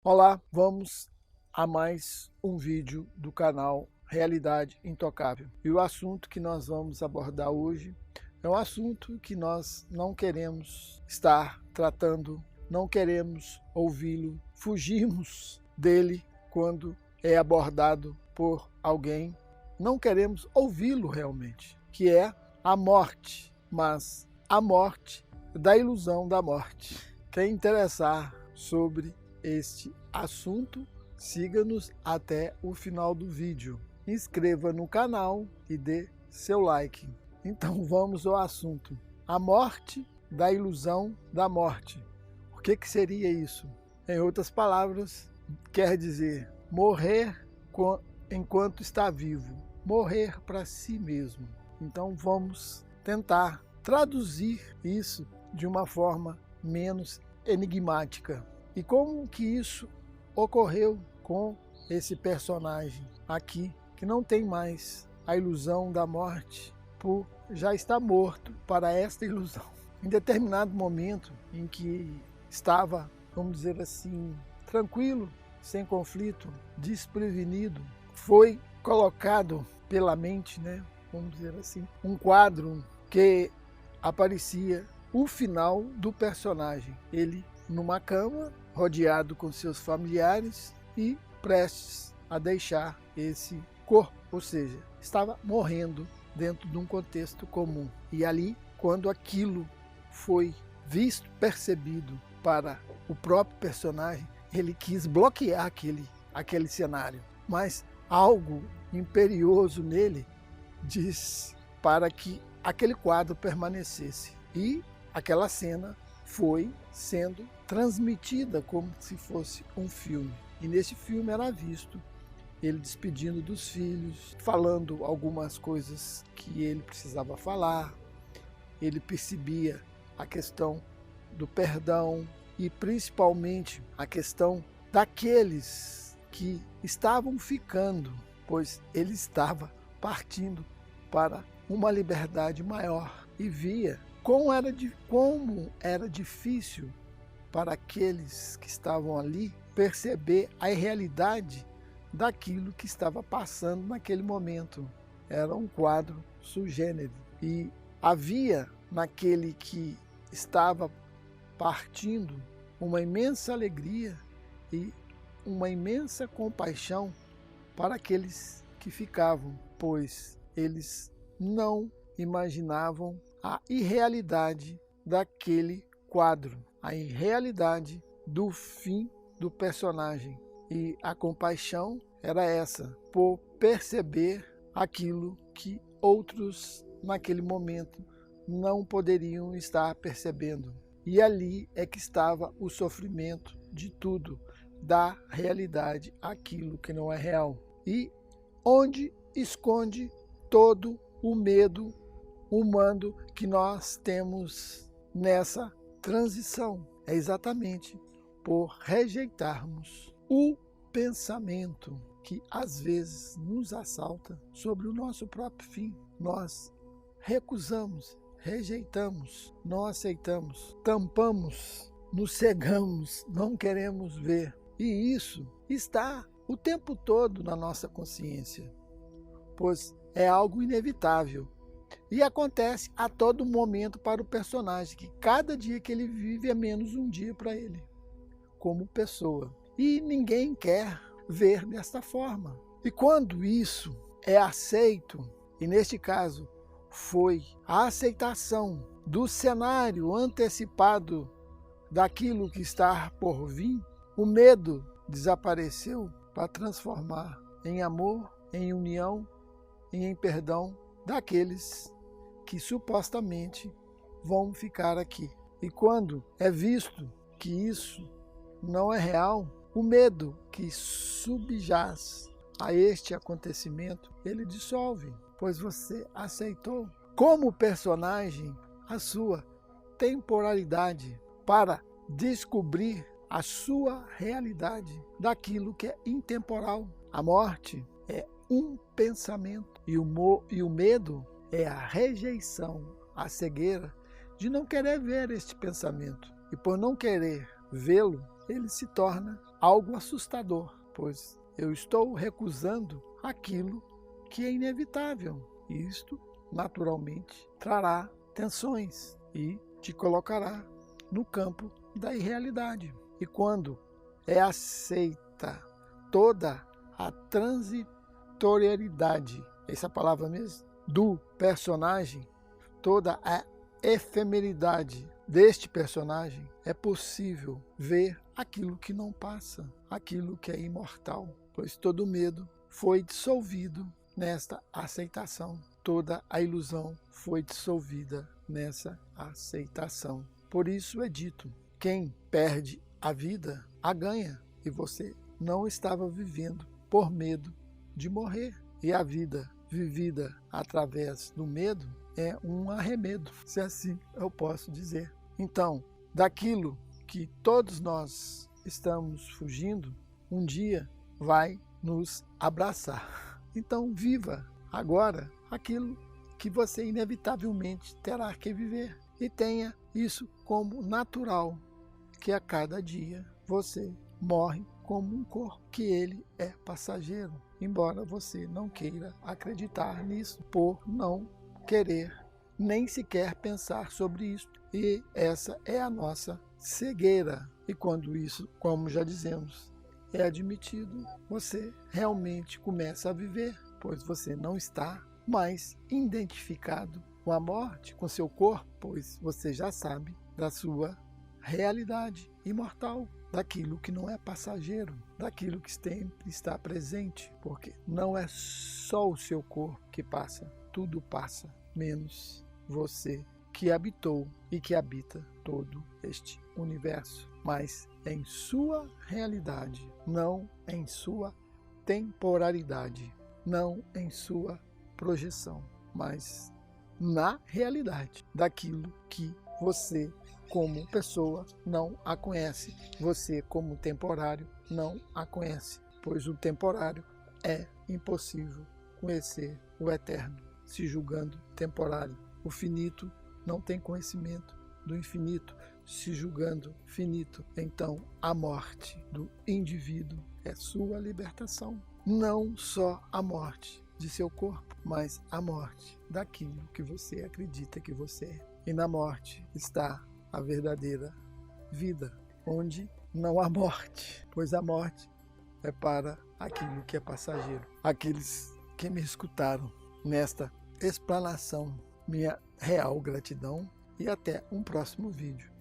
Olá, vamos a mais um vídeo do canal Realidade Intocável. E o assunto que nós vamos abordar hoje é um assunto que nós não queremos estar tratando, não queremos ouvi-lo, fugimos dele quando é abordado por alguém, não queremos ouvi-lo realmente, que é a morte, mas a morte da ilusão da morte. Quem interessar sobre este assunto, siga-nos até o final do vídeo. Inscreva no canal e dê seu like. Então vamos ao assunto. A morte da ilusão da morte. O que seria isso? Em outras palavras, quer dizer morrer enquanto está vivo. Morrer para si mesmo. Então vamos tentar traduzir isso de uma forma menos enigmática. E como que isso ocorreu com esse personagem aqui, que não tem mais a ilusão da morte, por já estar morto para esta ilusão. Em determinado momento em que estava, vamos dizer assim, tranquilo, sem conflito, desprevenido, foi colocado pela mente, vamos dizer assim, um quadro que aparecia o final do personagem. Ele numa cama, rodeado com seus familiares e prestes a deixar esse corpo, ou seja, estava morrendo dentro de um contexto comum. E ali, quando aquilo foi visto, percebido para o próprio personagem, ele quis bloquear aquele cenário, mas algo imperioso nele disse para que aquele quadro permanecesse. E aquela cena foi sendo transmitida como se fosse um filme. E nesse filme era visto ele despedindo dos filhos, falando algumas coisas que ele precisava falar. Ele percebia a questão do perdão e principalmente a questão daqueles que estavam ficando, pois ele estava partindo para uma liberdade maior e via como era difícil para aqueles que estavam ali perceber a irrealidade daquilo que estava passando naquele momento. Era um quadro sui generis. E havia naquele que estava partindo uma imensa alegria e uma imensa compaixão para aqueles que ficavam, pois eles não imaginavam a irrealidade daquele quadro, a irrealidade do fim do personagem. E a compaixão era essa, por perceber aquilo que outros naquele momento não poderiam estar percebendo. E ali é que estava o sofrimento de tudo, da realidade, aquilo que não é real. E onde esconde todo o medo humano que nós temos nessa transição. É exatamente por rejeitarmos o pensamento que às vezes nos assalta sobre o nosso próprio fim. Nós recusamos, rejeitamos, não aceitamos, tampamos, nos cegamos, não queremos ver. E isso está o tempo todo na nossa consciência, pois é algo inevitável. E acontece a todo momento para o personagem, que cada dia que ele vive é menos um dia para ele, como pessoa. E ninguém quer ver desta forma. E quando isso é aceito, e neste caso foi a aceitação do cenário antecipado daquilo que está por vir, o medo desapareceu para transformar em amor, em união e em perdão daqueles que supostamente vão ficar aqui. E quando é visto que isso não é real, o medo que subjaz a este acontecimento, ele dissolve, pois você aceitou como personagem a sua temporalidade para descobrir a sua realidade daquilo que é intemporal. A morte é um pensamento e o medo é a rejeição, a cegueira de não querer ver este pensamento. E por não querer vê-lo, ele se torna algo assustador, pois eu estou recusando aquilo que é inevitável. Isto, naturalmente, trará tensões e te colocará no campo da irrealidade. E quando é aceita toda a transitoriedade, essa palavra mesmo, do personagem, toda a efemeridade deste personagem, é possível ver aquilo que não passa, aquilo que é imortal, pois todo medo foi dissolvido nesta aceitação, toda a ilusão foi dissolvida nessa aceitação. Por isso é dito, quem perde a vida, a ganha, e você não estava vivendo por medo de morrer. E a vida vivida através do medo é um arremedo, se assim eu posso dizer. Então, daquilo que todos nós estamos fugindo, um dia vai nos abraçar. Então, viva agora aquilo que você inevitavelmente terá que viver. E tenha isso como natural, que a cada dia você morre como um corpo, que ele é passageiro, embora você não queira acreditar nisso, por não querer nem sequer pensar sobre isso. E essa é a nossa cegueira. E quando isso, como já dizemos, é admitido, você realmente começa a viver, pois você não está mais identificado com a morte, com seu corpo, pois você já sabe da sua realidade imortal, daquilo que não é passageiro, daquilo que sempre está presente, porque não é só o seu corpo que passa, tudo passa, menos você que habitou e que habita todo este universo, mas em sua realidade, não em sua temporalidade, não em sua projeção, mas na realidade daquilo que você como pessoa não a conhece, você como temporário não a conhece, pois o temporário é impossível conhecer o eterno, se julgando temporário. O finito não tem conhecimento do infinito, se julgando finito. Então a morte do indivíduo é sua libertação, não só a morte de seu corpo, mas a morte daquilo que você acredita que você é. E na morte está a verdadeira vida, onde não há morte, pois a morte é para aquilo que é passageiro. Aqueles que me escutaram nesta explanação, minha real gratidão e até um próximo vídeo.